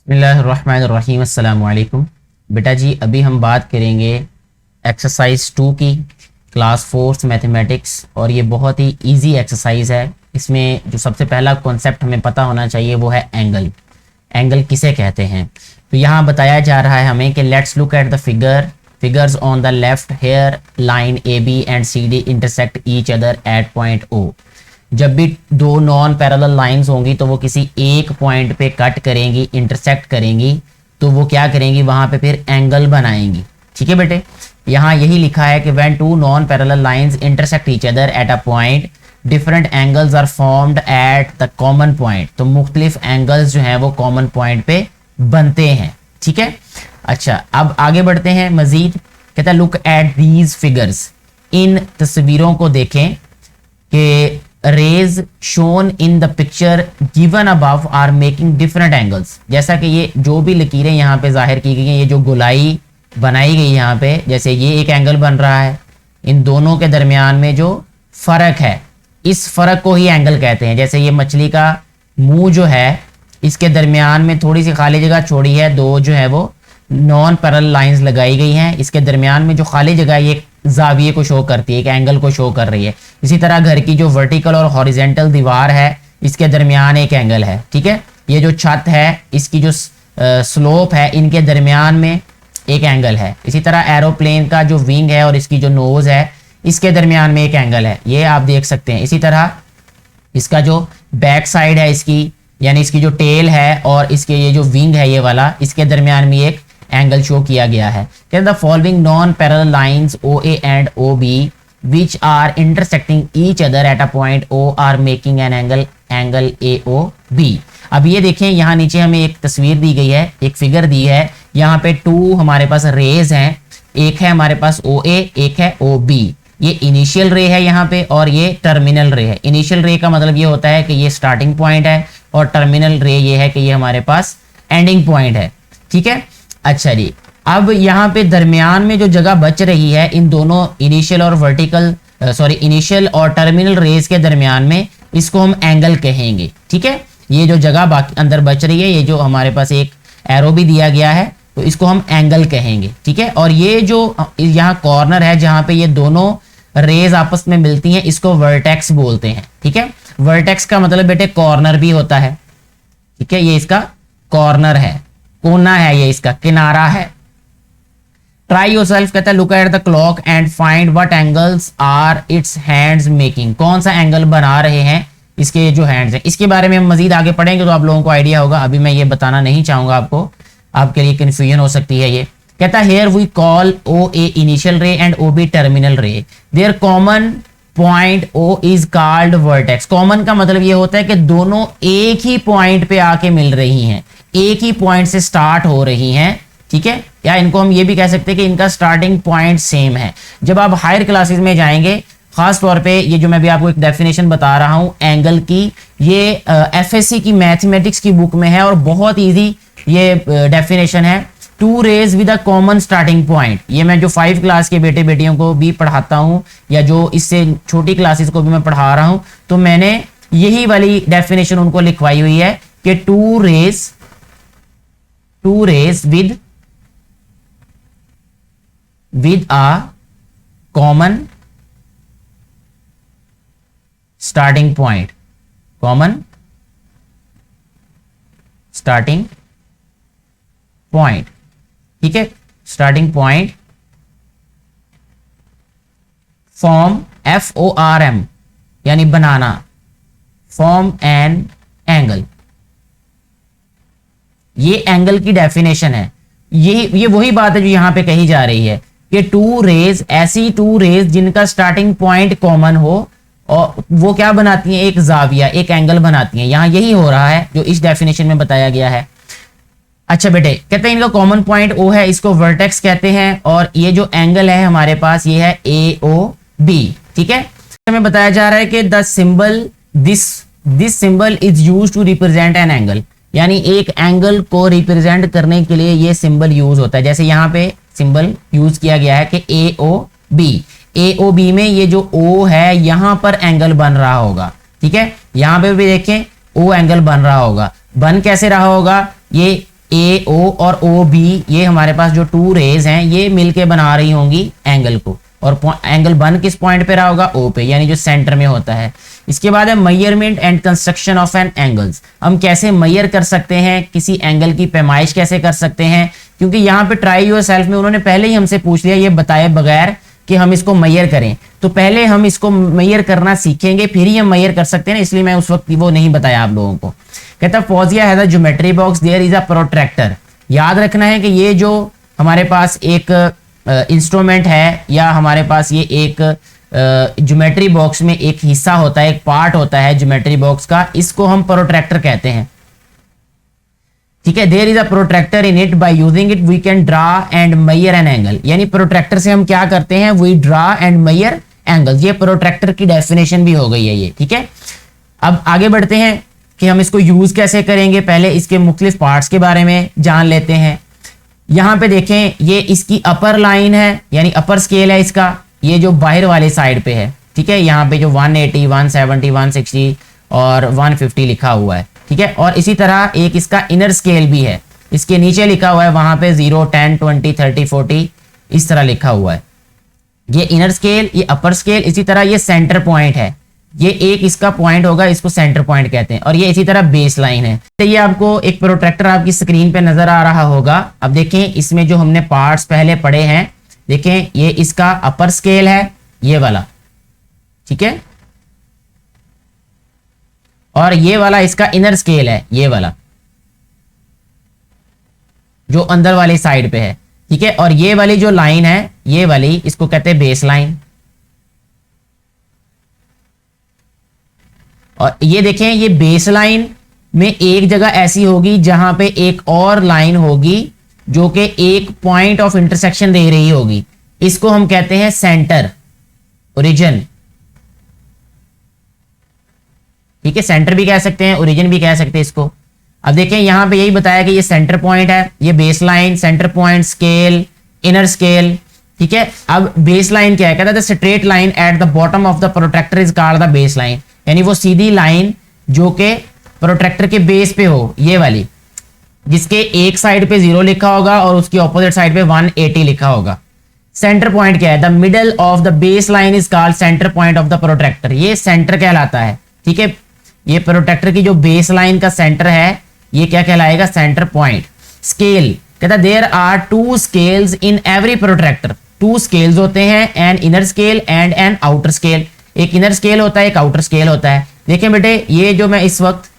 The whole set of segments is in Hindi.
बिस्मिल्लाहिर्रहमानिर्रहीम। अस्सलामु अलैकुम। बेटा जी अभी हम बात करेंगे एक्सरसाइज 2 की, क्लास 4 मैथमेटिक्स। और ये बहुत ही इजी एक्सरसाइज है। इसमें जो सबसे पहला कॉन्सेप्ट हमें पता होना चाहिए वो है एंगल। एंगल किसे कहते हैं? तो यहाँ बताया जा रहा है हमें कि let's look at the figures on the left. Here line A B and C D intersect each other at point O. जब भी दो नॉन पैरेलल लाइंस होंगी तो वो किसी एक पॉइंट पे कट करेंगी, इंटरसेक्ट करेंगी, तो वो क्या करेंगी, वहां पे फिर एंगल बनाएंगी। ठीक है बेटे, यहाँ यही लिखा है कि when two non parallel lines intersect each other at a point different angles are formed at the common point. तो मुख्तलिफ एंगल्स जो हैं वो कॉमन पॉइंट पे बनते हैं। ठीक है, अच्छा अब आगे बढ़ते हैं मजीद। कहता है लुक एट दीज फिगर्स। इन तस्वीरों को देखें कि rays shown in the picture given above are making different angles. जैसा कि ये जो भी लकीरें यहाँ पे जाहिर की गई हैं, ये जो गोलाई बनाई गई यहाँ पे, जैसे ये एक एंगल बन रहा है, इन दोनों के दरमियान में जो फर्क है इस फर्क को ही एंगल कहते हैं। जैसे ये मछली का मुंह जो है, इसके दरमियान में थोड़ी सी खाली जगह छोड़ी है, दो जो है वो नॉन पैरेलल लाइंस लगाई गई हैं, इसके दरमियान में जो खाली जगह ये जाविये को शो करती है, एक एंगल को शो कर रही है। इसी तरह घर की जो वर्टिकल और हॉरिजेंटल दीवार है, इसके दरमियान एक एंगल है। ठीक है, ये जो छत है, इसकी जो स्लोप है, इनके दरमियान में एक एंगल है। इसी तरह एरोप्लेन का जो विंग है और इसकी जो नोज है, इसके दरमियान में एक एंगल है, ये आप देख सकते हैं। इसी तरह इसका जो बैक साइड है इसकी, यानी इसकी जो टेल है और इसके ये जो विंग है ये वाला, इसके दरमियान में एक एंगल शो किया गया है। The following non parallel lines O A and O B which are intersecting each other at a point O are making an angle A O B. अब ये देखें, यहाँ नीचे हमें एक तस्वीर दी गई है, एक फिगर दी है। यहाँ पे टू हमारे पास रेज हैं, एक है हमारे पास ओ ए, एक है ओ बी। ये इनिशियल रे है यहाँ पे और ये टर्मिनल रे है। इनिशियल रे का मतलब ये होता है कि ये स्टार्टिंग पॉइंट है और टर्मिनल रे ये है कि ये हमारे पास एंडिंग पॉइंट है। ठीक है, अच्छा जी, अब यहाँ पे दरमियान में जो जगह बच रही है इन दोनों इनिशियल और टर्मिनल रेज के दरमियान में, इसको हम एंगल कहेंगे। ठीक है, ये जो जगह बाकी अंदर बच रही है, ये जो हमारे पास एक एरो भी दिया गया है, तो इसको हम एंगल कहेंगे। ठीक है, और ये जो यहाँ कॉर्नर है जहाँ पे ये दोनों रेज आपस में मिलती हैं, इसको वर्टेक्स बोलते हैं। ठीक है, वर्टेक्स का मतलब बेटे कॉर्नर भी होता है। ठीक है, ये इसका कॉर्नर है, कोना है, ये इसका किनारा है। ट्राई योरसेल्फ कहता है look at the clock and find what angles are its hands making. कौन सा एंगल बना रहे हैं इसके जो हैंड्स हैं। इसके बारे में हम मजीद आगे पढ़ेंगे तो आप लोगों को आइडिया होगा, अभी मैं ये बताना नहीं चाहूंगा आपको, आपके लिए कंफ्यूजन हो सकती है। ये कहता है here we call O A initial ray and O B terminal ray. Their common point O is called vertex. Common का मतलब ये होता है कि दोनों एक ही पॉइंट पे आके मिल रही हैं, एक ही पॉइंट से स्टार्ट हो रही हैं। ठीक है, या इनको हम ये भी कह सकते हैं कि इनका स्टार्टिंग पॉइंट सेम है। जब आप हायर क्लासेस में जाएंगे, खास तौर पे ये जो मैं भी आपको एक डेफिनेशन बता रहा हूं एंगल की, ये एफएससी की मैथमेटिक्स की बुक में है और बहुत इजी ये डेफिनेशन है। Two rays with a common starting point. ये मैं जो 5 क्लास के बेटे बेटियों को भी पढ़ाता हूं या जो इससे छोटी क्लासेस को भी मैं पढ़ा रहा हूं, तो मैंने यही वाली डेफिनेशन उनको लिखवाई हुई है कि two rays with a common starting point, common starting point। ठीक है, starting point form FORM यानी बनाना, form an angle। ये एंगल की डेफिनेशन है। ये वही बात है जो यहां पे कही जा रही है कि टू रेज, ऐसी टू रेज जिनका स्टार्टिंग पॉइंट कॉमन हो और वो क्या बनाती हैं, एक जाविया, एक एंगल बनाती हैं। यहां यही हो रहा है जो इस डेफिनेशन में बताया गया है। अच्छा बेटे, कहते हैं इनका कॉमन पॉइंट ओ है, इसको वर्टेक्स कहते हैं, और ये जो एंगल है हमारे पास ये है ए ओ बी। ठीक है, हमें बताया जा रहा है कि the symbol this symbol is used to represent an angle, यानी एक एंगल को रिप्रेजेंट करने के लिए ये सिंबल यूज होता है। जैसे यहाँ पे सिंबल यूज किया गया है कि ए ओ बी में ये जो ओ है यहां पर एंगल बन रहा होगा। ठीक है, यहां पे भी देखें ओ एंगल बन रहा होगा। बन कैसे रहा होगा, ये ए ओ और ओ बी, ये हमारे पास जो टू रेज हैं ये मिलके बना रही होंगी एंगल को, और एंगल बन किस पॉइंट पे रहा होगा, ओ पे, यानी जो सेंटर में होता है। इसके बाद है measurement and construction of an angles. हम कैसे मेजर कर सकते हैं, किसी एंगल की पैमाइश कैसे कर सकते हैं, क्योंकि यहाँ पे ट्राई योरसेल्फ में उन्होंने पहले ही हमसे पूछ लिया ये बताए बगैर कि हम इसको मेजर करें, तो पहले हम इसको मेजर करना सीखेंगे फिर ही हम मेजर कर सकते हैं ना, इसलिए मैं उस वक्त वो नहीं बताया आप लोगों को। कहता Fauzia has a geometry box, there is a protractor. याद रखना है कि ये जो हमारे पास एक इंस्ट्रूमेंट है, या हमारे पास ये एक ज्योमेट्री बॉक्स में एक हिस्सा होता है, एक पार्ट होता है ज्योमेट्री बॉक्स का, इसको हम प्रोट्रैक्टर कहते हैं। ठीक है, there is a protractor in it, by using it we can draw and measure an angle. यानी प्रोट्रैक्टर से हम क्या करते हैं, we draw and measure angles. ये प्रोट्रैक्टर की डेफिनेशन भी हो गई है ये। ठीक है, अब आगे बढ़ते हैं कि हम इसको यूज कैसे करेंगे। पहले इसके मुख्तलिफ पार्ट्स के बारे में जान लेते हैं। यहां पे देखें, ये इसकी अपर लाइन है, यानी अपर स्केल है इसका, ये जो बाहर वाले साइड पे है। ठीक है, यहाँ पे जो 180, 170, 160 और 150 लिखा हुआ है। ठीक है, और इसी तरह एक इसका इनर स्केल भी है, इसके नीचे लिखा हुआ है वहां पे 0, 10, 20, 30, 40 इस तरह लिखा हुआ है। ये इनर स्केल, ये अपर स्केल, इसी तरह ये सेंटर पॉइंट है, ये एक इसका पॉइंट होगा, इसको सेंटर पॉइंट कहते हैं। और ये इसी तरह बेस लाइन है। तो ये आपको एक प्रोट्रैक्टर आपकी स्क्रीन पे नजर आ रहा होगा। अब देखें इसमें जो हमने पार्ट्स पहले पढ़े हैं, देखें ये इसका अपर स्केल है ये वाला, ठीक है, और ये वाला इसका इनर स्केल है ये वाला जो अंदर वाली साइड पे है। ठीक है, और ये वाली जो लाइन है ये वाली, इसको कहते हैं बेस लाइन। और ये देखें, ये बेस लाइन में एक जगह ऐसी होगी जहां पे एक और लाइन होगी जो कि एक पॉइंट ऑफ इंटरसेक्शन दे रही होगी, इसको हम कहते हैं सेंटर, ओरिजिन। ठीक है, सेंटर भी कह सकते हैं, ओरिजिन भी कह सकते हैं इसको। अब देखें यहां पे यही बताया कि ये सेंटर पॉइंट है, ये base line, centre point, scale, inner scale. ठीक है, अब बेस लाइन क्या है, कहता है straight line at the bottom of the protractor is called the base line. यानी वो सीधी लाइन जो कि प्रोट्रैक्टर के बेस पे हो, ये वाली, जिसके एक साइड पे 0 लिखा होगा और उसकी ऑपोजिट साइड पे 180 लिखा होगा। सेंटर पॉइंट क्या है, the middle of the base line is called centre point of the protractor. ये सेंटर कहलाता है। ठीक है, ये प्रोट्रैक्टर की जो बेस लाइन का सेंटर है ये क्या कहलाएगा, सेंटर पॉइंट। स्केल कहता there are 2 scales in every protractor. 2 scales होते हैं, an inner scale and an outer scale. एक इनर स्केल होता है, एक आउटर स्केल होता है। देखें बेटे, ये जो मैं इस वक्त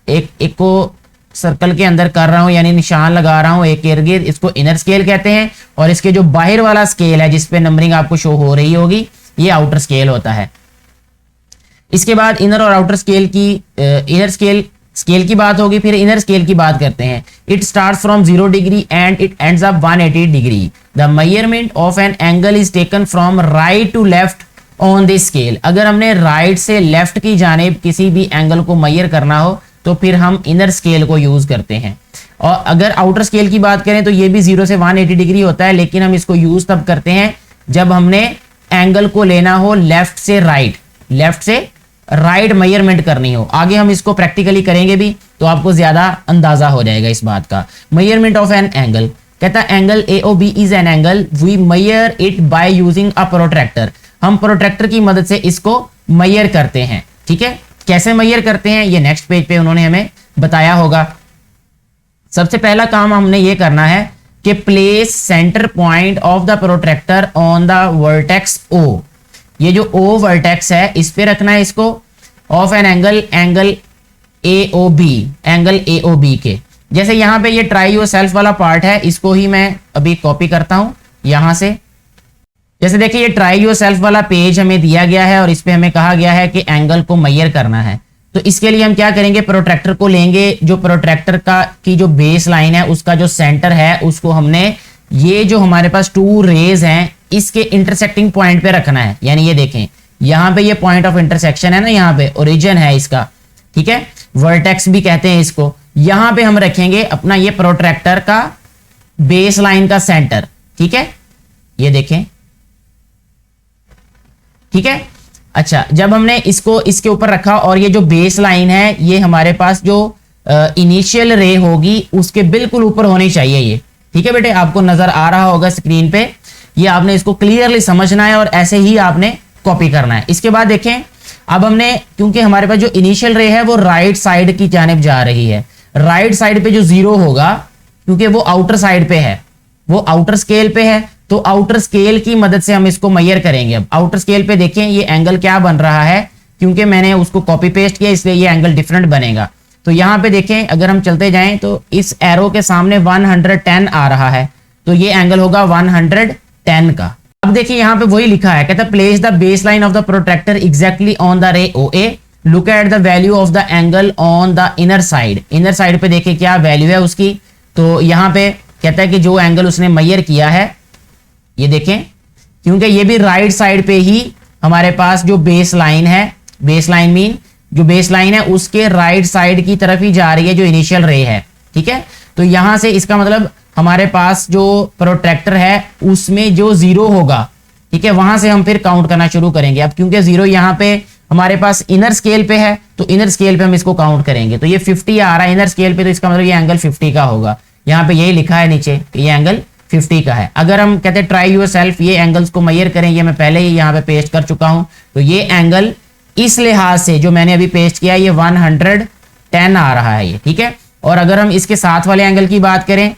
एक को सर्कल के अंदर कर रहा हूं, यानी निशान लगा रहा हूं एक इर्द गिर्द, इसको इनर स्केल कहते हैं। और इसके जो बाहर वाला स्केल है जिसपे नंबरिंग आपको शो हो रही होगी, ये आउटर स्केल होता है। इसके बाद इनर और आउटर स्केल की, इनर स्केल की बात होगी, फिर इनर स्केल की बात करते हैं। It starts from 0 degree and it ends up 180 degree. The measurement of an angle is taken from right to left on this scale. अगर हमने राइट से लेफ्ट की जानिब किसी भी एंगल को मेजर करना हो तो फिर हम इनर स्केल को यूज करते हैं। और अगर आउटर स्केल की बात करें तो ये भी 0 से 180 डिग्री होता है, लेकिन हम इसको यूज तब करते हैं जब हमने एंगल को लेना हो लेफ्ट से राइट, लेफ्ट से राइट मेजरमेंट करनी हो। आगे हम इसको प्रैक्टिकली करेंगे भी तो आपको ज्यादा अंदाजा हो जाएगा इस बात का। मेजरमेंट ऑफ एन एंगल, कहता है angle AOB is an angle, we measure it by using a protractor. हम प्रोट्रैक्टर की मदद से इसको मेजर करते हैं। ठीक है, कैसे मेजर करते हैं ये नेक्स्ट पेज पे उन्होंने हमें बताया होगा। सबसे पहला काम हमने ये करना है कि place centre point of the protractor on the vertex O। ये जो O वर्टेक्स है इस पे रखना है इसको, of an angle, angle AOB, angle AOB के। जैसे यहां पे ये ट्राई योरसेल्फ वाला पार्ट है, इसको ही मैं अभी कॉपी करता हूं यहां से। जैसे देखिए ये ट्राई योरसेल्फ वाला पेज हमें दिया गया है और इस पे हमें कहा गया है कि एंगल को मेजर करना है। तो इसके लिए हम क्या करेंगे, प्रोट्रैक्टर को लेंगे, जो प्रोट्रैक्टर का की जो बेस लाइन है उसका जो सेंटर है उसको हमने ये जो हमारे पास 2 रेज हैं इसके इंटरसेक्टिंग पॉइंट पे रखना है। यानी ये देखें यहां पे ये पॉइंट ऑफ इंटरसेक्शन है ना, यहाँ पे ओरिजिन है इसका। ठीक है, वर्टेक्स भी कहते हैं इसको। यहां पे हम रखेंगे अपना ये प्रोट्रैक्टर का बेस लाइन का सेंटर। ठीक है, ये देखें, ठीक है। अच्छा, जब हमने इसको इसके ऊपर रखा और ये जो बेस लाइन है ये हमारे पास जो इनिशियल रे होगी उसके बिल्कुल ऊपर होनी चाहिए ये। ठीक है बेटे, आपको नजर आ रहा होगा स्क्रीन पे, ये आपने इसको क्लियरली समझना है और ऐसे ही आपने कॉपी करना है। इसके बाद देखें, अब हमने, क्योंकि हमारे पास जो इनिशियल रे है वो राइट साइड की जानिब जा रही है, राइट साइड पे जो जीरो होगा, क्योंकि वो आउटर साइड पे है, वो आउटर स्केल पे है, तो आउटर स्केल की मदद से हम इसको मेजर करेंगे। अब आउटर स्केल पे देखें ये एंगल क्या बन रहा है, क्योंकि मैंने उसको कॉपी पेस्ट किया इसलिए ये एंगल डिफरेंट बनेगा। तो यहां पे देखें, अगर हम चलते जाएं तो इस एरो के सामने 110 आ रहा है, तो ये एंगल होगा 110 का। अब देखिए यहां पे वही लिखा है, कहता है place the base line of the protractor exactly on the ray O A, look at the value of the angle on the inner side. Inner side पे देखिए क्या वैल्यू है उसकी, तो यहां पे कहता है कि जो एंगल उसने मेजर किया है, ये देखें, क्योंकि ये भी राइट साइड पे ही हमारे पास जो बेस लाइन है, बेस लाइन मीन जो बेस लाइन है उसके राइट साइड की तरफ ही जा रही है जो इनिशियल रे है। ठीक है, तो यहां से इसका मतलब हमारे पास जो प्रोट्रैक्टर है उसमें जो जीरो होगा, ठीक है, वहां से हम फिर काउंट करना शुरू करेंगे। अब क्योंकि जीरो यहाँ पे हमारे पास इनर स्केल पे है, तो इनर स्केल पे हम इसको काउंट करेंगे, तो ये 50 आ रहा है इनर स्केल पे, तो इसका मतलब ये एंगल 50 का होगा। यहाँ पे यही लिखा है नीचे कि ये एंगल 50 का है। अगर हम कहते हैं ट्राई यूर सेल्फ, ये एंगल्स को मेजर करें, ये मैं पहले ही यहाँ पे पेस्ट कर चुका हूं, तो ये एंगल इस लिहाज से जो मैंने अभी पेस्ट किया ये 110 आ रहा है ये। ठीक है, और अगर हम इसके साथ वाले एंगल की बात करें,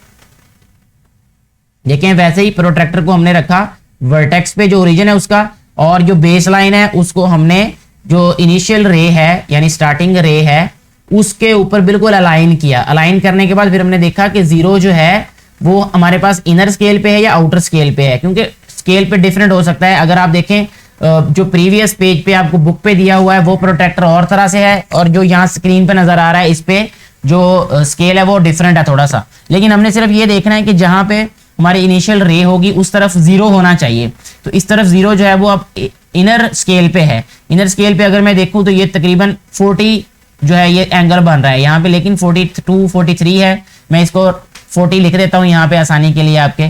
देखें वैसे ही प्रोट्रैक्टर को हमने रखा वर्टेक्स पे जो ओरिजिन है उसका, और जो बेस लाइन है उसको हमने जो इनिशियल रे है यानी स्टार्टिंग रे है उसके ऊपर बिल्कुल अलाइन किया। अलाइन करने के बाद फिर हमने देखा कि जीरो जो है वो हमारे पास इनर स्केल पे है या आउटर स्केल पे है, क्योंकि स्केल पे डिफरेंट हो सकता है। अगर आप देखें जो प्रीवियस पेज पे आपको बुक पे दिया हुआ है वो प्रोट्रैक्टर और तरह से है, और जो यहाँ स्क्रीन पे नजर आ रहा है इस पे जो स्केल है वो डिफरेंट है थोड़ा सा। लेकिन हमने सिर्फ ये देखना है कि जहां पे हमारी इनिशियल रे होगी उस तरफ जीरो होना चाहिए, तो इस तरफ जीरो जो है वो अब इनर स्केल पे है। इनर स्केल पे अगर मैं देखूं तो ये तकरीबन 40 जो है ये एंगल बन रहा है यहाँ पे, लेकिन 42 43 है, मैं इसको 40 लिख देता हूं यहाँ पे आसानी के लिए आपके।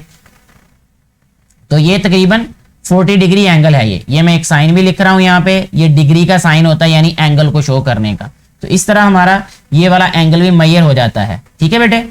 तो ये तकरीबन 40 डिग्री एंगल है ये मैं एक साइन भी लिख रहा हूं यहाँ पे, ये डिग्री का साइन होता है यानी एंगल को शो करने का। तो इस तरह हमारा ये वाला एंगल भी मेजर हो जाता है। ठीक है बेटे,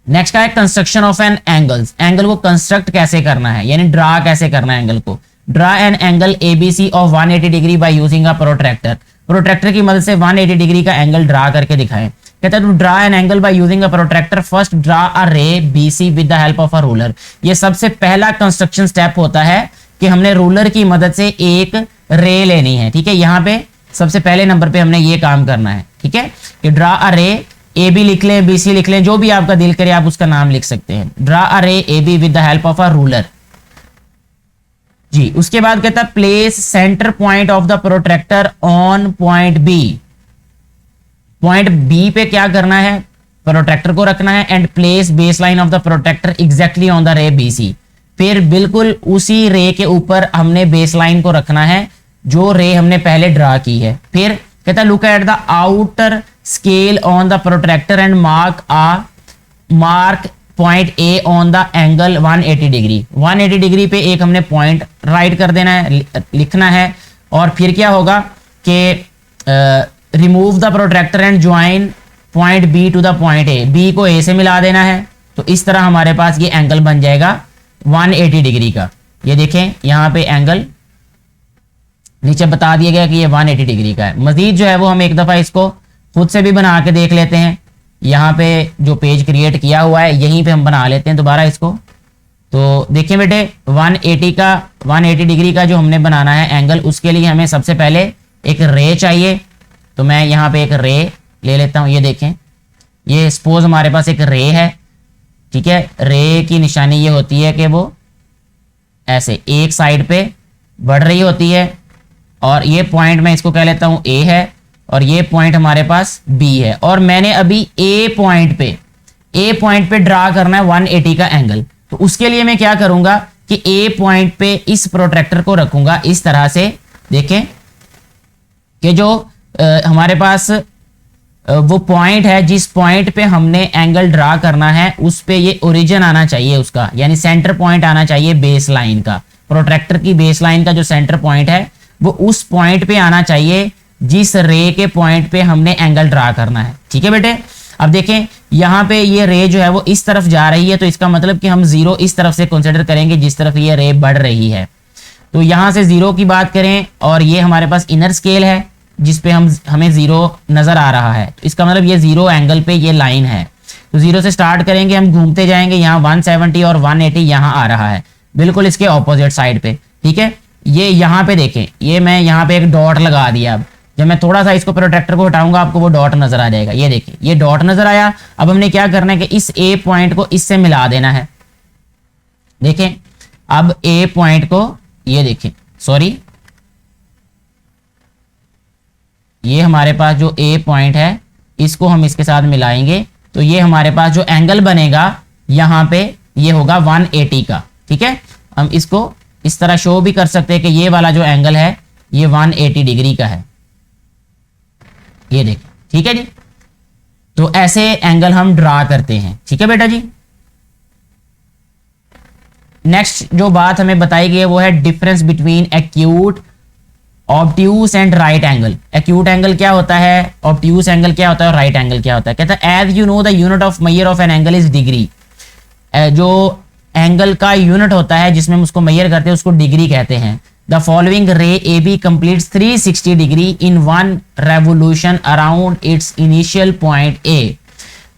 नेक्स्ट का है construction of an angles. Angle को कंस्ट्रक्ट कैसे करना है यानी ड्रा कैसे करना है एंगल को। Draw an angle ABC of 180 degree by using a protractor. Protractor की मदद से 180 डिग्री का एंगल ड्रा करके दिखाएं। कहता है to draw an angle by using a protractor first draw a ray B C the help of a ruler. Ruler सबसे पहला कंस्ट्रक्शन स्टेप होता है कि हमने रूलर की मदद से एक रे लेनी है। ठीक है, यहाँ पे सबसे पहले नंबर पे हमने ये काम करना है। ठीक है, कि draw a ray, A B लिख लें, बी सी लिख लें, जो भी आपका दिल करे आप उसका नाम लिख सकते हैं। Draw a ray A B with the help of a ruler जी। उसके बाद कहता है place centre point of the protractor on point B. Point B पे क्या करना है, प्रोट्रैक्टर को रखना है, and place base line of the protractor exactly on the ray B C. फिर बिल्कुल उसी रे के ऊपर हमने बेस लाइन को रखना है जो रे हमने पहले ड्रा की है। फिर कहता है look at the outer scale on the protractor and mark point A on the angle 180 degree. 180 degree पे एक हमने पॉइंट राइट कर देना है, लिखना है। और फिर क्या होगा कि remove the protractor and join point B to the point A. B को ए से मिला देना है, तो इस तरह हमारे पास ये एंगल बन जाएगा 180 डिग्री का। ये देखें यहाँ पे एंगल नीचे बता दिया गया कि ये 180 डिग्री का है। मजीद जो है वो हम एक दफा इसको खुद से भी बना के देख लेते हैं। यहाँ पे जो पेज क्रिएट किया हुआ है यहीं पे हम बना लेते हैं दोबारा इसको। तो देखिए बेटे 180 डिग्री का जो हमने बनाना है एंगल, उसके लिए हमें सबसे पहले एक रे चाहिए। तो मैं यहाँ पे एक रे ले लेता हूँ। ये देखें, ये सपोज हमारे पास एक रे है। ठीक है, रे की निशानी ये होती है कि वो ऐसे एक साइड पे बढ़ रही होती है, और ये पॉइंट मैं इसको कह लेता हूँ ए है, और ये पॉइंट हमारे पास बी है। और मैंने अभी ए पॉइंट पे ड्रा करना है 180 का एंगल। तो उसके लिए मैं क्या करूंगा कि ए पॉइंट पे इस प्रोट्रैक्टर को रखूंगा इस तरह से। देखें कि जो हमारे पास वो पॉइंट है, जिस पॉइंट पे हमने एंगल ड्रा करना है उस पे ये ओरिजिन आना चाहिए उसका, यानी सेंटर पॉइंट आना चाहिए बेस लाइन का। प्रोट्रैक्टर की बेस लाइन का जो सेंटर पॉइंट है वो उस पॉइंट पे आना चाहिए जिस रे के पॉइंट पे हमने एंगल ड्रा करना है। ठीक है बेटे, अब देखें यहाँ पे ये रे जो है वो इस तरफ जा रही है, तो इसका मतलब कि हम जीरो इस तरफ से कंसीडर करेंगे जिस तरफ ये रे बढ़ रही है। तो यहाँ से जीरो की बात करें और ये हमारे पास इनर स्केल है जिस पे हमें जीरो नजर आ रहा है, तो इसका मतलब ये जीरो एंगल पे ये लाइन है। तो जीरो से स्टार्ट करेंगे, हम घूमते जाएंगे, यहाँ 170 और 180 यहाँ आ रहा है, बिल्कुल इसके ऑपोजिट साइड पे। ठीक है, ये यहाँ पे देखें, ये मैं यहाँ पे एक डॉट लगा दिया। अब जब मैं थोड़ा सा इसको प्रोटेक्टर को हटाऊंगा आपको वो डॉट नजर आ जाएगा। ये देखिए ये डॉट नजर आया। अब हमने क्या करना है कि इस ए पॉइंट को इससे मिला देना है। देखें अब ए पॉइंट को, ये देखें सॉरी, ये हमारे पास जो ए पॉइंट है इसको हम इसके साथ मिलाएंगे, तो ये हमारे पास जो एंगल बनेगा यहाँ पे ये होगा 180 का। ठीक है, हम इसको इस तरह शो भी कर सकते हैं कि ये वाला जो एंगल है ये 180 डिग्री का है। ये देखिए, ठीक है जी, तो ऐसे एंगल हम ड्रा करते हैं। ठीक है बेटा जी, नेक्स्ट जो बात हमें बताई गई है वो है difference between acute, obtuse and right angle. Acute angle क्या होता है, ऑब्ट्यूस एंगल क्या होता है और राइट एंगल क्या होता है। कहता है as you know the unit of measure of an angle is degree. जो एंगल का यूनिट होता है जिसमें हम उसको मेजर करते हैं उसको डिग्री कहते हैं। The following ray A B completes 360 degree in one revolution around its initial point A.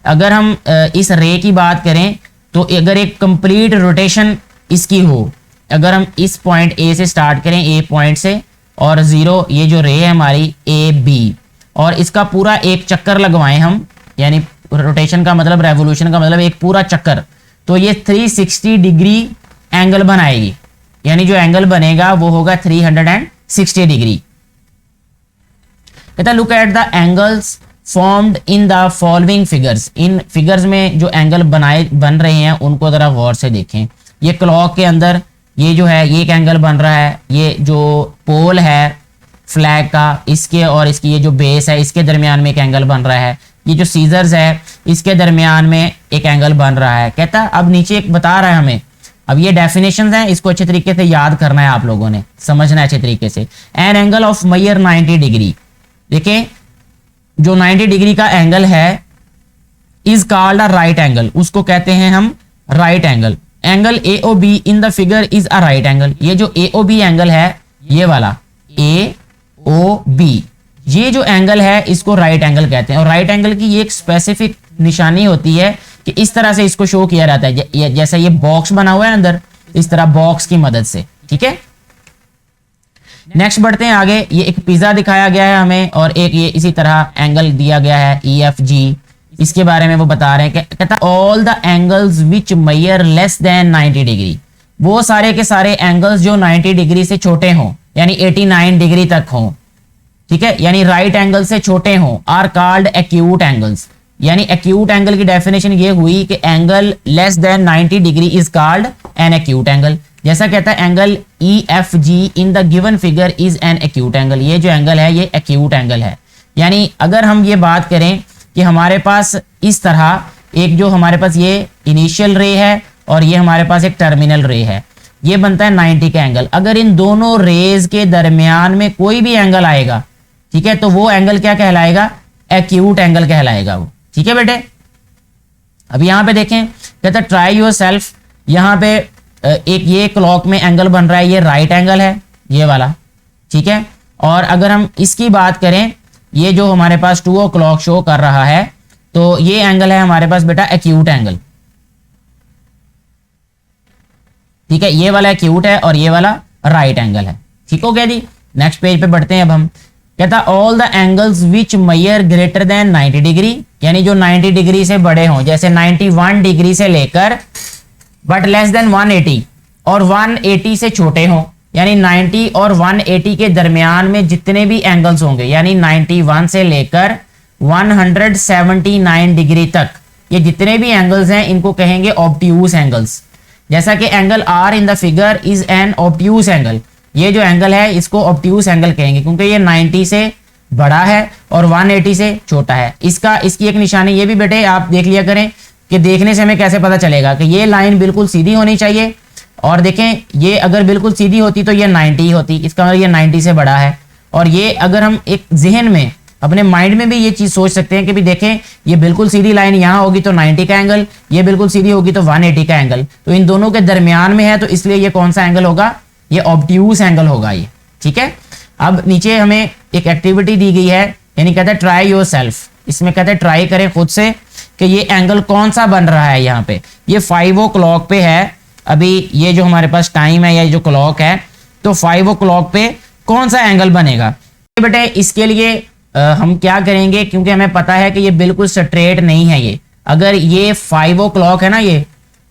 अगर हम इस रे की बात करें तो अगर एक कंप्लीट रोटेशन इसकी हो, अगर हम इस पॉइंट ए से स्टार्ट करें, ए पॉइंट से, और जीरो ये जो रे है हमारी ए बी, और इसका पूरा एक चक्कर लगवाएं हम, यानी रोटेशन का मतलब, रेवोल्यूशन का मतलब एक पूरा चक्कर, तो ये 360 डिग्री एंगल बनाएगी। यानी जो एंगल बनेगा वो होगा 360 डिग्री। कहता look at the angles formed in the following figures. In figures में जो एंगल बन रहे हैं उनको जरा गौर से देखें। ये क्लॉक के अंदर ये जो है ये एक एंगल बन रहा है, ये जो पोल है फ्लैग का, इसके और इसकी ये जो बेस है इसके दरमियान में एक एंगल बन रहा है, ये जो सीजर्स है इसके दरमियान में एक एंगल बन रहा है। कहता अब नीचे एक बता रहा है हमें, अब ये डेफिनेशंस हैं, इसको अच्छे तरीके से याद करना है, आप लोगों ने समझना है अच्छे तरीके से। An angle of measure 90 degree, देखिए जो 90 डिग्री का एंगल है is called a right angle, उसको कहते हैं हम right angle. Angle A O B in the figure is a right angle. ये जो ए ओ बी एंगल है, ये वाला ए ओ बी, ये जो एंगल है इसको राइट एंगल कहते हैं। और राइट एंगल की ये एक स्पेसिफिक निशानी होती है कि इस तरह से इसको शो किया जाता है, जैसा ये बॉक्स बना हुआ है अंदर, इस तरह बॉक्स की मदद से। ठीक है, नेक्स्ट बढ़ते हैं आगे। ये एक पिज्जा दिखाया गया है हमें और एक ये इसी तरह एंगल दिया गया है ई एफ जी, इसके बारे में वो बता रहे हैं। कहता all the angles which measure less than 90 degree, वो सारे के सारे एंगल्स जो 90 डिग्री से छोटे हों, यानी 89 डिग्री तक हों, ठीक है, यानी राइट एंगल से छोटे हों, आर कॉल्ड एक्यूट एंगल्स। यानी एक्यूट एंगल की डेफिनेशन ये हुई कि angle less than 90 degree is called an acute angle. जैसा कहता है angle E F G in the given figure is an acute angle, ये जो एंगल है ये एक्यूट एंगल है। यानी अगर हम ये बात करें कि हमारे पास इस तरह एक जो हमारे पास ये इनिशियल रे है और ये हमारे पास एक टर्मिनल रे है, ये बनता है 90 का एंगल। अगर इन दोनों रेज के दरमियान में कोई भी एंगल आएगा, ठीक है, तो वो एंगल क्या कहलाएगा, एक्यूट एंगल कहलाएगा वो। ठीक है बेटे, अब यहां पे देखें, कहता ट्राई योर सेल्फ। यहां पे एक ये क्लॉक में एंगल बन रहा है, ये राइट एंगल है ये वाला, ठीक है। और अगर हम इसकी बात करें, ये जो हमारे पास 2 o'clock शो कर रहा है, तो ये एंगल है हमारे पास बेटा एक्यूट एंगल। ठीक है, ये वाला एक्यूट है और ये वाला राइट एंगल है। ठीक हो गया जी, नेक्स्ट पेज पे बढ़ते हैं अब हम। कहता all the angles which measure greater than 90 degree, यानी जो 90 डिग्री से बड़े हों, जैसे 91 डिग्री से लेकर बट लेस देन 180, और 180 से छोटे हों, यानी 90 और 180 के दरमियान में जितने भी एंगल्स होंगे, यानी 91 से लेकर 179 डिग्री तक, ये जितने भी एंगल्स हैं इनको कहेंगे ऑब्ट्यूस एंगल्स। जैसा कि angle R in the figure is an obtuse angle, ये जो एंगल है इसको ऑब्ट्यूस एंगल कहेंगे क्योंकि ये 90 से बड़ा है और 180 से छोटा है। इसकी एक निशानी ये भी बेटे आप देख लिया करें कि देखने से हमें कैसे पता चलेगा कि ये लाइन बिल्कुल सीधी होनी चाहिए, और देखें ये अगर बिल्कुल सीधी होती तो ये 90 होती, इसका मतलब ये 90 से बड़ा है, और ये अगर हम एक जहन में अपने माइंड में भी ये चीज सोच सकते हैं कि भी देखें ये बिल्कुल सीधी लाइन यहाँ होगी तो 90 का एंगल, ये बिल्कुल सीधी होगी तो 180 का एंगल, तो इन दोनों के दरमियान में है, तो इसलिए ये कौन सा एंगल होगा, ये ऑब्ट्यूज एंगल होगा ये। ठीक है, अब नीचे हमें एक एक्टिविटी दी गई है, यानी कहते हैं ट्राई योर सेल्फ, इसमें कहते हैं ट्राई करें खुद से कि ये एंगल कौन सा बन रहा है। यहाँ पे ये 5 o'clock पे है, अभी ये जो हमारे पास टाइम है या जो क्लॉक है, तो 5 o'clock पे कौन सा एंगल बनेगा बेटे। इसके लिए हम क्या करेंगे, क्योंकि हमें पता है कि ये बिल्कुल स्ट्रेट नहीं है, ये अगर ये 5 o'clock है ना, ये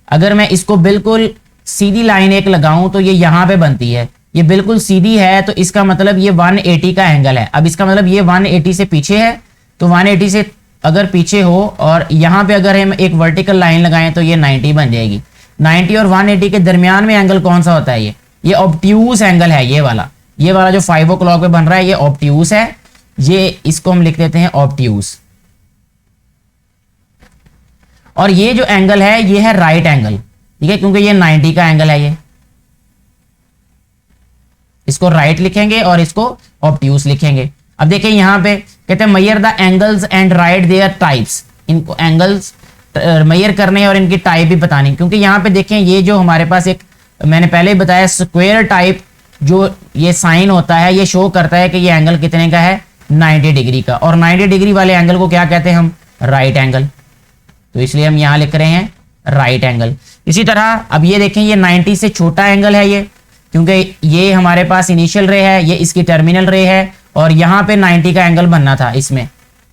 अगर मैं इसको बिल्कुल सीधी लाइन एक लगाऊं तो ये यहाँ पे बनती है, ये बिल्कुल सीधी है, तो इसका मतलब ये 180 का एंगल है। अब इसका मतलब ये 180 से पीछे है, तो 180 से अगर पीछे हो और यहाँ पे अगर हम एक वर्टिकल लाइन लगाएं तो ये 90 बन जाएगी। 90 और 180 के दरमियान में एंगल कौन सा होता है, ये ऑब्ट्यूज एंगल है। ये वाला जो 5 o'clock पे बन रहा है ये ऑब्ट्यूज है, ये इसको हम लिख देते हैं ऑब्ट्यूज। और ये जो एंगल है ये है राइट एंगल, ठीक है, क्योंकि ये 90 का एंगल है, ये इसको राइट लिखेंगे और इसको ऑब्ट्यूज लिखेंगे। अब देखिए यहाँ पे कहते हैं measure the angles and right there types, इनको एंगल्स मेजर करने और इनकी टाइप भी बतानी, क्योंकि यहाँ पे देखें ये जो हमारे पास एक मैंने पहले ही बताया स्क्वायर टाइप जो ये साइन होता है ये शो करता है कि ये एंगल कितने का है, 90 डिग्री का, और 90 डिग्री वाले एंगल को क्या कहते हैं हम, राइट एंगल, तो इसलिए हम यहाँ लिख रहे हैं राइट एंगल। इसी तरह अब ये देखें ये 90 से छोटा एंगल है ये, क्योंकि ये हमारे पास इनिशियल रे है, ये इसकी टर्मिनल रे है, और यहाँ पे 90 का एंगल बनना था इसमें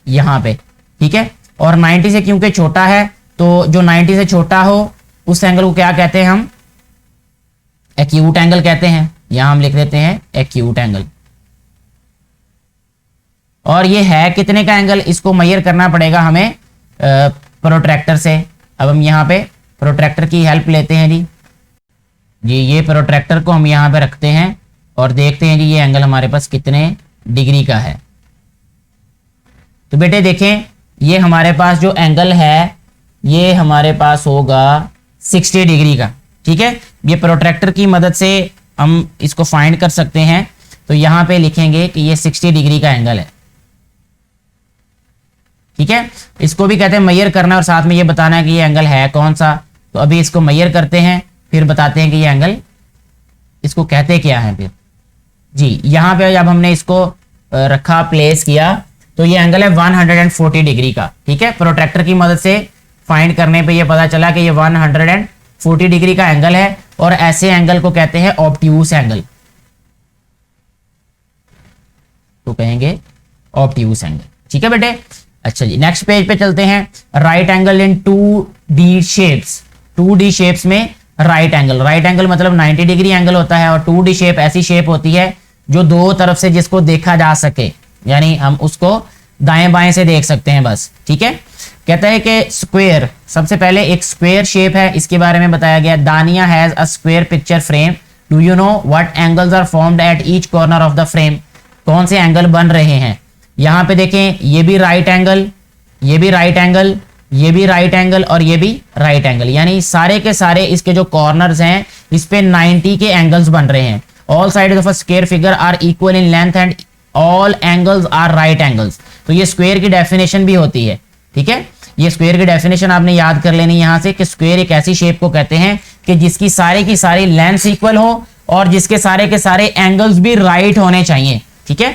यहाँ पे, ठीक है, और 90 से क्योंकि छोटा है तो जो 90 से छोटा हो उस एंगल को क्या कहते हैं हम, एक्यूट एंगल कहते हैं, यहां हम लिख देते हैं एक्यूट एंगल। और ये है कितने का एंगल, इसको मेजर करना पड़ेगा हमें प्रोट्रैक्टर से। अब हम यहाँ पे प्रोट्रैक्टर की हेल्प लेते हैं जी ये प्रोट्रैक्टर को हम यहाँ पे रखते हैं और देखते हैं जी ये एंगल हमारे पास कितने डिग्री का है। तो बेटे देखें ये हमारे पास जो एंगल है ये हमारे पास होगा 60 डिग्री का, ठीक है। ये प्रोट्रैक्टर की मदद से हम इसको फाइंड कर सकते हैं, तो यहाँ पे लिखेंगे कि ये 60 डिग्री का एंगल है, ठीक है। इसको भी कहते हैं मेजर करना और साथ में ये बताना है कि ये एंगल है कौन सा। तो अभी इसको मेजर करते हैं फिर बताते हैं कि ये एंगल इसको कहते क्या है। फिर जी यहाँ पे जब हमने इसको रखा प्लेस किया तो ये एंगल है 140 डिग्री का, ठीक है। प्रोट्रैक्टर की मदद से फाइंड करने पे ये पता चला कि ये 140 डिग्री का एंगल है और ऐसे एंगल को कहते हैं ऑब्ट्यूज एंगल, तो कहेंगे ऑब्ट्यूज एंगल, ठीक है बेटे। अच्छा जी नेक्स्ट पेज पे चलते हैं। Right angle in 2D shapes, 2D shapes में राइट एंगल मतलब 90 डिग्री एंगल होता है, और 2D शेप ऐसी शेप होती है जो दो तरफ से जिसको देखा जा सके, यानी हम उसको दाएं बाएं से देख सकते हैं बस, ठीक है। कहता है कि स्क्वायर, सबसे पहले एक स्क्वायर शेप है, इसके बारे में बताया गया। Dania has a square picture frame, do you know what angles are formed at each corner of the frame, कौन से एंगल बन रहे हैं। यहाँ पे देखें ये भी राइट एंगल, ये भी राइट एंगल, ये भी राइट एंगल और ये भी राइट एंगल, यानी सारे के सारे इसके जो कॉर्नर्स हैं इस पे 90 के एंगल्स बन रहे हैं। All sides of a square figure are equal in length and all angles are right angles. तो ये स्क्वायर की डेफिनेशन भी होती है, ठीक है। ये स्क्वायर की डेफिनेशन आपने याद कर लेनी यहाँ से कि स्क्वायर एक ऐसी शेप को कहते हैं कि जिसकी सारे की सारी लेंथ इक्वल हो और जिसके सारे के सारे एंगल्स भी राइट होने चाहिए, ठीक है।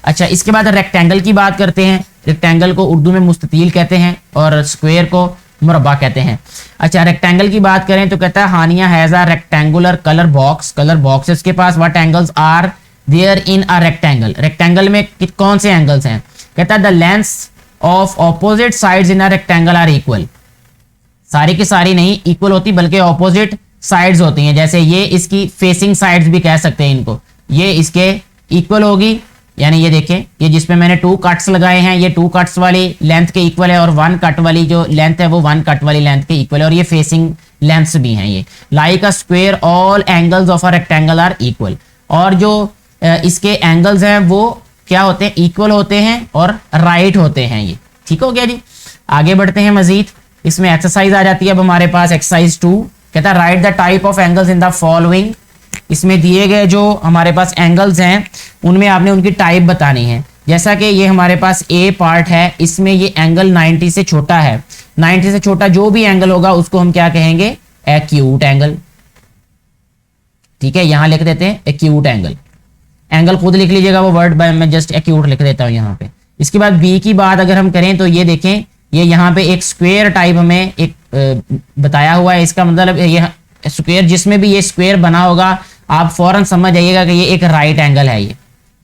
अच्छा इसके बाद रेक्टेंगल की बात करते हैं। रेक्टेंगल को उर्दू में मुस्ततील कहते हैं और स्क्वायर को मुरब्बा कहते हैं। अच्छा रेक्टेंगल की बात करें तो कहता है Haniya has a rectangular colour box इसके पास, what angles are there in a rectangle, rectangle में कौन से एंगल्स हैं। कहता है the lengths of opposite sides in a rectangle are equal, सारी की सारी नहीं इक्वल होती बल्कि ऑपोजिट साइड्स होती हैं, जैसे ये इसकी फेसिंग साइड्स भी कह सकते हैं इनको, ये इसके इक्वल होगी, यानी ये देखें ये जिसमें मैंने 2 कट्स लगाए हैं ये 2 कट्स वाली लेंथ के इक्वल है और 1 कट वाली जो लेंथ है वो 1 कट वाली लेंथ के इक्वल है, और ये फेसिंग लेंथ्स भी हैं। ये like a square all angles of a rectangle are equal, और जो इसके एंगल्स हैं वो क्या होते हैं, इक्वल होते हैं और राइट होते हैं। ये ठीक हो गया जी। आगे बढ़ते हैं मजीद, इसमें एक्सरसाइज आ जाती है अब हमारे पास एक्सरसाइज 2। कहता है right the type of angles in the following इसमें दिए गए जो हमारे पास एंगल्स हैं उनमें आपने उनकी टाइप बतानी है। जैसा कि ये हमारे पास ए पार्ट है, इसमें ये एंगल 90 से छोटा है। 90 से छोटा जो भी एंगल होगा उसको हम क्या कहेंगे, एक्यूट एंगल। ठीक है, यहां लिख देते हैं एक्यूट एंगल। एंगल खुद लिख लीजिएगा वो वर्ड, मैं जस्ट एक्यूट लिख देता हूं यहां पे। इसके बाद बी की बात अगर हम करें तो ये देखें, ये यहाँ पे एक स्क्वायर टाइप हमें एक बताया हुआ है। इसका मतलब ये स्क्वायर, जिसमें भी ये स्क्वायर बना होगा आप फौरन समझ जाइएगा कि ये एक राइट एंगल है ये।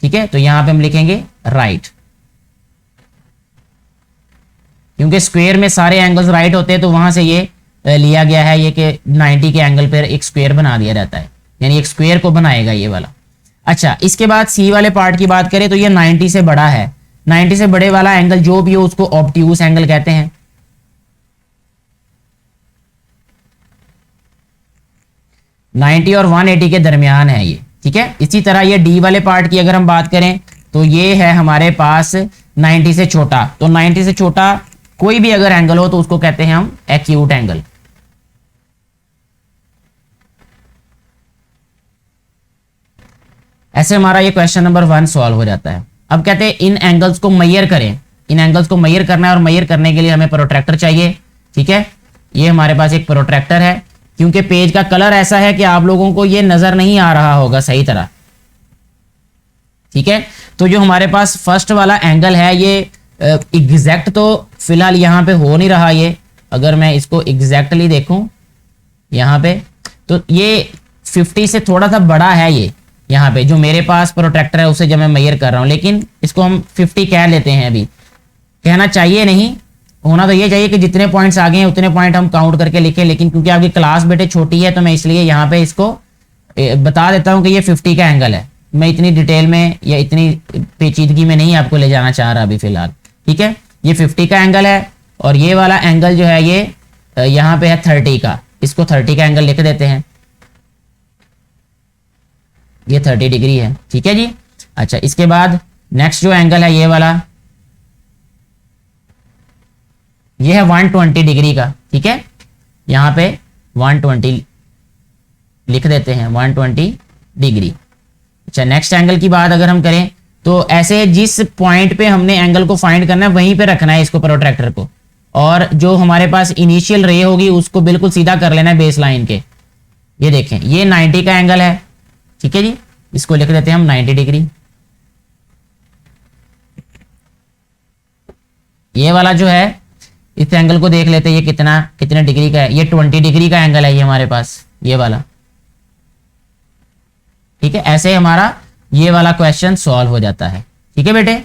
ठीक है, तो यहां पे हम लिखेंगे राइट, क्योंकि स्क्वायर में सारे एंगल्स राइट होते हैं, तो वहां से ये लिया गया है ये कि 90 के एंगल पर एक स्क्वायर बना दिया जाता है, यानी एक स्क्वायर को बनाएगा ये वाला। अच्छा, इसके बाद सी वाले पार्ट की बात करें तो ये 90 से बड़ा है। 90 से बड़े वाला एंगल जो भी हो उसको ऑब्ट्यूस एंगल कहते हैं। नाइन्टी और 180 के दरमियान है ये। ठीक है, इसी तरह ये डी वाले पार्ट की अगर हम बात करें तो ये है हमारे पास 90 से छोटा। तो 90 से छोटा कोई भी अगर एंगल हो तो उसको कहते हैं हम एक्यूट एंगल। ऐसे हमारा ये क्वेश्चन नंबर 1 सॉल्व हो जाता है। अब कहते हैं इन एंगल्स को मेजर करें। इन एंगल्स को मेजर करना है और मेजर करने के लिए हमें प्रोट्रैक्टर चाहिए। ठीक है, ये हमारे पास एक प्रोट्रैक्टर है। क्योंकि पेज का कलर ऐसा है कि आप लोगों को ये नजर नहीं आ रहा होगा सही तरह। ठीक है, तो जो हमारे पास फर्स्ट वाला एंगल है ये एग्जैक्ट तो फिलहाल यहाँ पे हो नहीं रहा। ये अगर मैं इसको एग्जैक्टली देखूं यहाँ पे तो ये 50 से थोड़ा सा बड़ा है। ये यहाँ पे जो मेरे पास प्रोट्रैक्टर है उसे जब मैं मेजर कर रहा हूँ, लेकिन इसको हम 50 कह लेते हैं। अभी कहना चाहिए नहीं, होना तो ये चाहिए कि जितने पॉइंट्स आगे हैं उतने पॉइंट हम काउंट करके लिखें, लेकिन क्योंकि आपकी क्लास बेटे छोटी है तो मैं इसलिए यहाँ पे इसको बता देता हूँ कि ये 50 का एंगल है। मैं इतनी डिटेल में या इतनी पेचीदगी में नहीं आपको ले जाना चाह रहा अभी फिलहाल। ठीक है, ये 50 का एंगल है और ये वाला एंगल जो है ये यहाँ पे है 30 का। इसको 30 का एंगल लिख देते हैं, ये 30 डिग्री है। ठीक है जी। अच्छा, इसके बाद नेक्स्ट जो एंगल है ये वाला, ये है 120 डिग्री का। ठीक है, यहां पे 120 लिख देते हैं, 120 डिग्री। अच्छा, नेक्स्ट एंगल की बात अगर हम करें तो ऐसे जिस पॉइंट पे हमने एंगल को फाइंड करना है वहीं पे रखना है इसको प्रोट्रैक्टर को, और जो हमारे पास इनिशियल रे होगी उसको बिल्कुल सीधा कर लेना है बेस लाइन के। ये देखें, ये 90 का एंगल है। ठीक है जी, इसको लिख देते हैं हम 90 डिग्री। ये वाला जो है इस एंगल को देख लेते हैं, ये कितने डिग्री का है। ये 20 डिग्री का एंगल है ये हमारे पास, ये वाला। ठीक है, ऐसे हमारा ये वाला क्वेश्चन सॉल्व हो जाता है। ठीक है बेटे,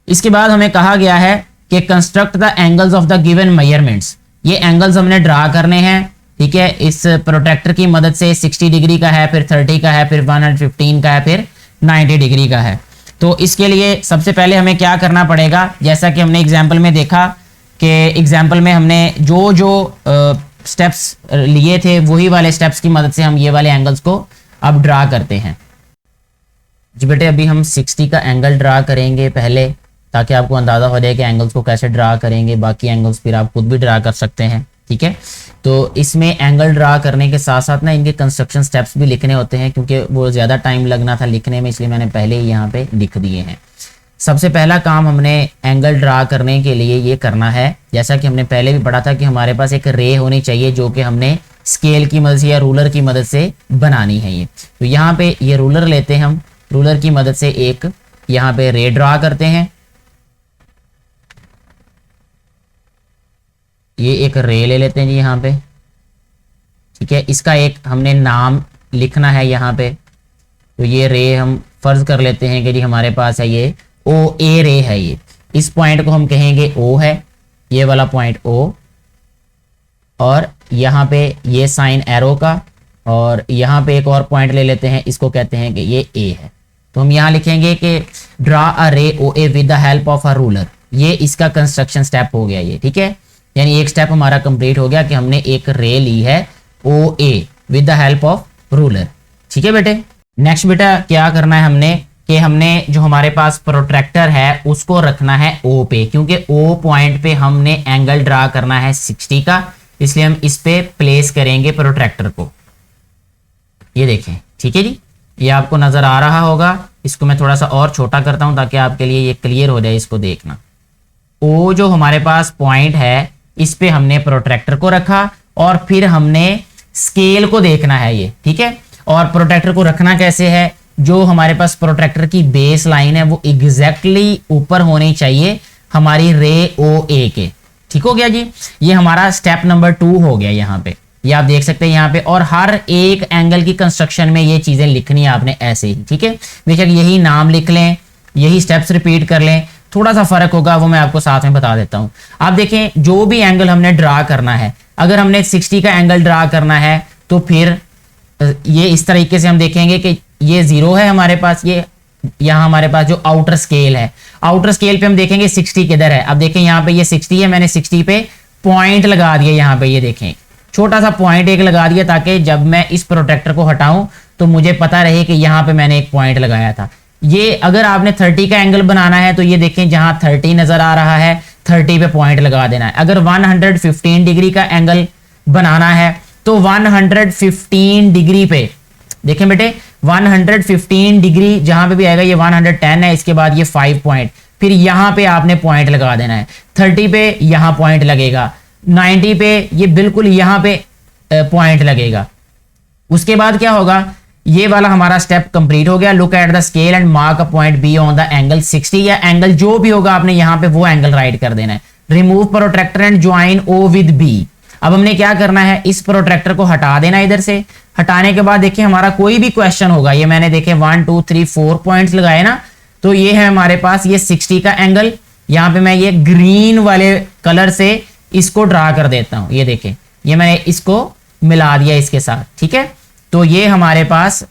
इसके बाद हमें कहा गया है कि construct the angles of the given measurements. ये एंगल्स हमने ड्रा करने हैं। ठीक है, इस प्रोट्रैक्टर की मदद से 60 डिग्री का है, फिर 30 का है, फिर 115 का है, फिर 90 डिग्री का है। तो इसके लिए सबसे पहले हमें क्या करना पड़ेगा, जैसा कि हमने एग्जाम्पल में देखा कि एग्जाम्पल में हमने जो स्टेप्स लिए थे वही वाले स्टेप्स की मदद से हम ये वाले एंगल्स को अब ड्रा करते हैं। जी बेटे, अभी हम 60 का एंगल ड्रा करेंगे पहले, ताकि आपको अंदाज़ा हो जाए कि एंगल्स को कैसे ड्रा करेंगे। बाकी एंगल्स फिर आप खुद भी ड्रा कर सकते हैं। ठीक है, तो इसमें एंगल ड्रा करने के साथ साथ ना इनके कंस्ट्रक्शन स्टेप्स भी लिखने होते हैं, क्योंकि वो ज़्यादा टाइम लगना था लिखने में, इसलिए मैंने पहले ही यहाँ पे लिख दिए हैं। सबसे पहला काम हमने एंगल ड्रा करने के लिए ये करना है, जैसा कि हमने पहले भी पढ़ा था कि हमारे पास एक रे होनी चाहिए जो कि हमने स्केल की मदद से या रूलर की मदद से बनानी है। ये तो यहाँ पे ये रूलर लेते हैं हम, रूलर की मदद से एक यहाँ पे रे ड्रा करते हैं। ये एक रे ले लेते हैं जी यहाँ पे। ठीक है, इसका एक हमने नाम लिखना है यहाँ पे। तो ये रे हम फर्ज कर लेते हैं कि जी हमारे पास है ये ओ ए रे है। ये इस पॉइंट को हम कहेंगे ओ है, ये वाला पॉइंट ओ, और यहाँ पे ये साइन एरो का, और यहाँ पे एक और पॉइंट ले लेते हैं, इसको कहते हैं कि ये ए है। तो हम यहाँ लिखेंगे कि draw a ray O A with the help of a ruler. ये इसका कंस्ट्रक्शन स्टेप हो गया ये। ठीक है, यानी एक स्टेप हमारा कंप्लीट हो गया कि हमने एक रे ली है O A with the help of ruler. ठीक है बेटे, नेक्स्ट बेटा क्या करना है हमने कि हमने जो हमारे पास प्रोट्रैक्टर है उसको रखना है ओ पे, क्योंकि ओ पॉइंट पे हमने एंगल ड्रा करना है 60 का। इसलिए हम इस पे प्लेस करेंगे प्रोट्रैक्टर को। ये देखें, ठीक है जी, ये आपको नजर आ रहा होगा। इसको मैं थोड़ा सा और छोटा करता हूं ताकि आपके लिए ये क्लियर हो जाए। इसको देखना, ओ जो हमारे पास पॉइंट है इस पे हमने प्रोट्रैक्टर को रखा और फिर हमने स्केल को देखना है ये, ठीक है। और प्रोट्रैक्टर को रखना कैसे है, जो हमारे पास प्रोट्रैक्टर की बेस लाइन है वो एग्जैक्टली ऊपर होनी चाहिए हमारी रे ओ ए के। ठीक हो गया जी, ये हमारा स्टेप नंबर 2 हो गया। यहाँ पे ये आप देख सकते हैं यहाँ पे, और हर एक एंगल की कंस्ट्रक्शन में ये चीजें लिखनी है आपने ऐसे ही, ठीक है। बेशक यही नाम लिख लें, यही स्टेप्स रिपीट कर लें, थोड़ा सा फर्क होगा वो मैं आपको साथ में बता देता हूं। आप देखें, जो भी एंगल हमने ड्रा करना है, अगर हमने 60 का एंगल ड्रा करना है तो फिर ये इस तरीके से हम देखेंगे कि ये 0 है हमारे पास, ये यहाँ हमारे पास जो आउटर स्केल है, आउटर स्केल पे हम देखेंगे 60 किधर है। अब देखें यहाँ पे ये 60 है, मैंने 60 पे पॉइंट लगा दिया। यहाँ पे ये देखें, छोटा सा पॉइंट एक लगा दिया ताकि जब मैं इस प्रोटेक्टर को हटाऊं तो मुझे पता रहे कि यहाँ पे मैंने एक पॉइंट लगाया था। ये अगर आपने 30 का एंगल बनाना है तो ये देखें, जहां 30 नजर आ रहा है 30 पे पॉइंट लगा देना है। अगर 115 डिग्री का एंगल बनाना है तो 115 डिग्री पे देखें बेटे, 115 डिग्री जहां पे भी आएगा, ये 110 है, इसके बाद ये 5 पॉइंट, फिर यहां पे आपने पॉइंट लगा देना है। 30 पे यहां पॉइंट लगेगा, 90 पे ये बिल्कुल यहां पे पॉइंट लगेगा। उसके बाद क्या होगा, ये वाला हमारा स्टेप कंप्लीट हो गया। Look at the scale and mark a point be on the angle 60, या एंगल जो भी होगा आपने यहाँ पे वो एंगल राइट कर देना है। Remove protractor and join O with B. अब हमने क्या करना है, इस प्रोट्रैक्टर को हटा देना है इधर से। हटाने के बाद देखिए हमारा कोई भी क्वेश्चन होगा, ये मैंने देखे 1 2 3 4 पॉइंट्स लगाए ना, तो ये है हमारे पास ये 60 का एंगल। यहाँ पे मैं ये ग्रीन वाले कलर से इसको ड्रा कर देता हूं। ये देखें, ये मैंने इसको मिला दिया इसके साथ, ठीक है। तो ये हमारे पास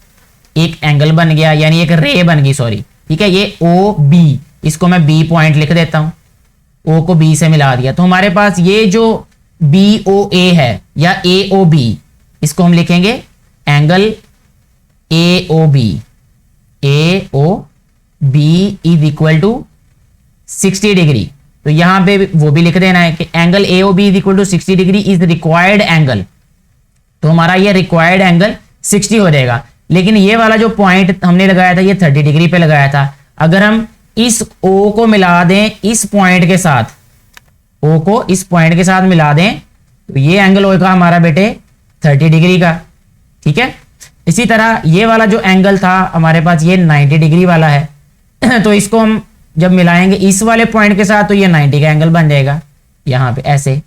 एक एंगल बन गया, यानी एक रे बन गई, सॉरी, ठीक है। ये ओ बी, इसको मैं बी पॉइंट लिख देता हूं, ओ को बी से मिला दिया। तो हमारे पास ये जो बी ओ ए है या ए ओ बी, इसको हम लिखेंगे angle A O B. A O B is equal to 60 degree. तो यहां पे वो भी लिख देना है कि angle A O B is equal to 60 degree is required angle. तो हमारा ये रिक्वायर्ड एंगल 60 हो जाएगा। लेकिन ये वाला जो पॉइंट हमने लगाया था ये 30 डिग्री पे लगाया था। अगर हम इस ओ को मिला दें इस पॉइंट के साथ, ओ को इस पॉइंट के साथ मिला दें, तो ये एंगल होगा हमारा बेटे 30 डिग्री का, ठीक है। इसी तरह ये वाला जो एंगल था हमारे पास ये 90 डिग्री वाला है तो इसको हम जब मिलाएंगे इस वाले पॉइंट के साथ तो ये 90 का एंगल बन जाएगा। यहां पे ऐसे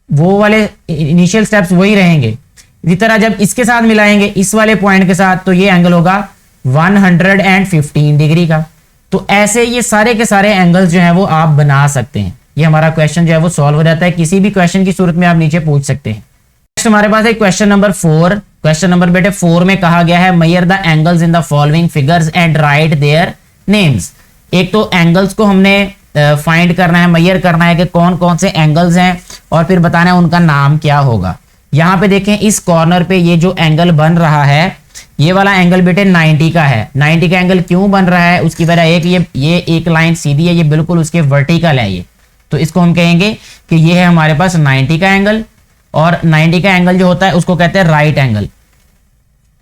वो वाले इनिशियल स्टेप्स वही रहेंगे। इसी तरह जब इसके साथ मिलाएंगे इस वाले पॉइंट के साथ तो ये एंगल होगा 115 डिग्री का। तो ऐसे ये सारे के सारे एंगल्स जो है वो आप बना सकते हैं। ये हमारा क्वेश्चन जो है वो सॉल्व हो जाता है। किसी भी क्वेश्चन की सूरत में आप नीचे पूछ सकते हैं। नेक्स्ट हमारे पास है क्वेश्चन नंबर 4। क्वेश्चन नंबर बेटे 4 में कहा गया है measure the angles in the following figures and right their names. एक तो एंगल्स को हमने फाइंड करना है, मेजर करना है कि कौन कौन से एंगल्स हैं और फिर बताना है उनका नाम क्या होगा। यहां पे देखें इस कॉर्नर पे ये जो एंगल बन रहा है ये वाला एंगल बेटे 90 का है। 90 का एंगल क्यों बन रहा है उसकी वजह एक ये एक लाइन सीधी है, ये बिल्कुल उसके वर्टिकल है ये, तो इसको हम कहेंगे कि ये है हमारे पास 90 का एंगल। और 90 का एंगल जो होता है उसको कहते हैं राइट एंगल,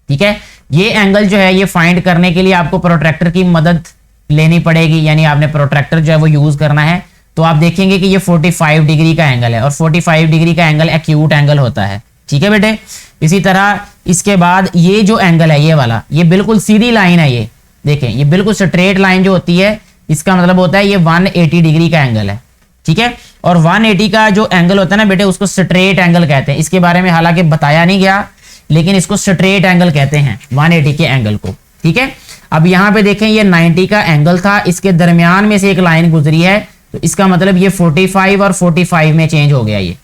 ठीक है। ये एंगल जो है ये फाइंड करने के लिए आपको प्रोट्रैक्टर की मदद लेनी पड़ेगी, यानी आपने प्रोट्रैक्टर जो है वो यूज करना है। तो आप देखेंगे कि ये 45 डिग्री का एंगल है और 45 डिग्री का एंगल एक्यूट एंगल होता है, ठीक है बेटे। इसी तरह इसके बाद ये जो एंगल है ये वाला, ये बिल्कुल सीधी लाइन है, ये देखें ये बिल्कुल स्ट्रेट लाइन जो होती है इसका मतलब होता है ये 180 डिग्री का एंगल है, ठीक है। और 180 का जो एंगल होता है ना बेटे उसको स्ट्रेट एंगल कहते हैं। इसके बारे में हालांकि बताया नहीं गया लेकिन इसको स्ट्रेट एंगल कहते हैं 180 के एंगल को, ठीक है। अब यहां पे देखें ये 90 का एंगल था, इसके दरमियान में से एक लाइन गुजरी है, तो इसका मतलब ये 45 और 45 में चेंज हो गया ये।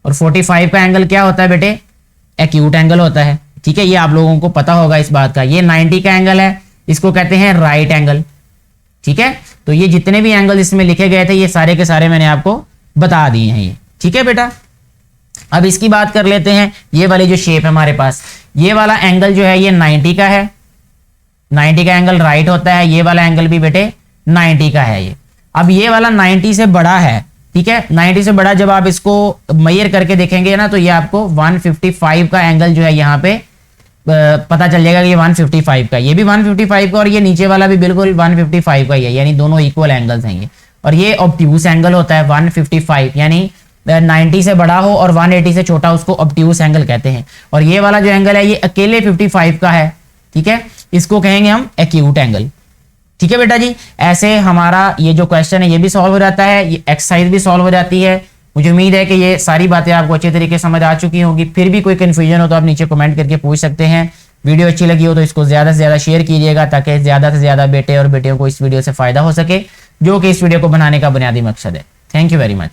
और 45 का एंगल क्या होता है बेटे, एक्यूट एंगल होता है, ठीक है। ये आप लोगों को पता होगा इस बात का। ये 90 का एंगल है, इसको कहते हैं राइट एंगल, ठीक है। तो ये जितने भी एंगल इसमें लिखे गए थे ये सारे के सारे मैंने आपको बता दिए हैं ये, ठीक है बेटा। अब इसकी बात कर लेते हैं। ये वाली जो शेप है हमारे पास, ये वाला एंगल जो है ये 90 का है, 90 का एंगल राइट होता है। ये वाला एंगल भी बेटे 90 का है ये। अब ये वाला 90 से बड़ा है ठीक है। 90 से बड़ा जब आप इसको मेजर करके देखेंगे ना तो ये आपको 155 का एंगल जो है यहाँ पे पता चल जाएगा कि ये 155 का, ये भी 155 का और ये नीचे वाला भी बिल्कुल 155 का ही है, यानी दोनों इक्वल एंगल्स हैं ये। और ये ऑब्ट्यूस एंगल होता है 155, यानी 90 से बड़ा हो और 180 से छोटा, उसको ऑब्ट्यूस एंगल कहते हैं। और ये वाला जो एंगल है ये अकेले 55 का है, ठीक है, इसको कहेंगे हम एक्यूट एंगल। ठीक है बेटा जी, ऐसे हमारा ये जो क्वेश्चन है ये भी सॉल्व हो जाता है, ये एक्सरसाइज भी सॉल्व हो जाती है। मुझे उम्मीद है कि ये सारी बातें आपको अच्छे तरीके से समझ आ चुकी होंगी। फिर भी कोई कंफ्यूजन हो तो आप नीचे कमेंट करके पूछ सकते हैं। वीडियो अच्छी लगी हो तो इसको ज्यादा से ज्यादा शेयर कीजिएगा ताकि ज्यादा से ज्यादा बेटे और बेटियों को इस वीडियो से फायदा हो सके, जो कि इस वीडियो को बनाने का बुनियादी मकसद है। Thank you very much.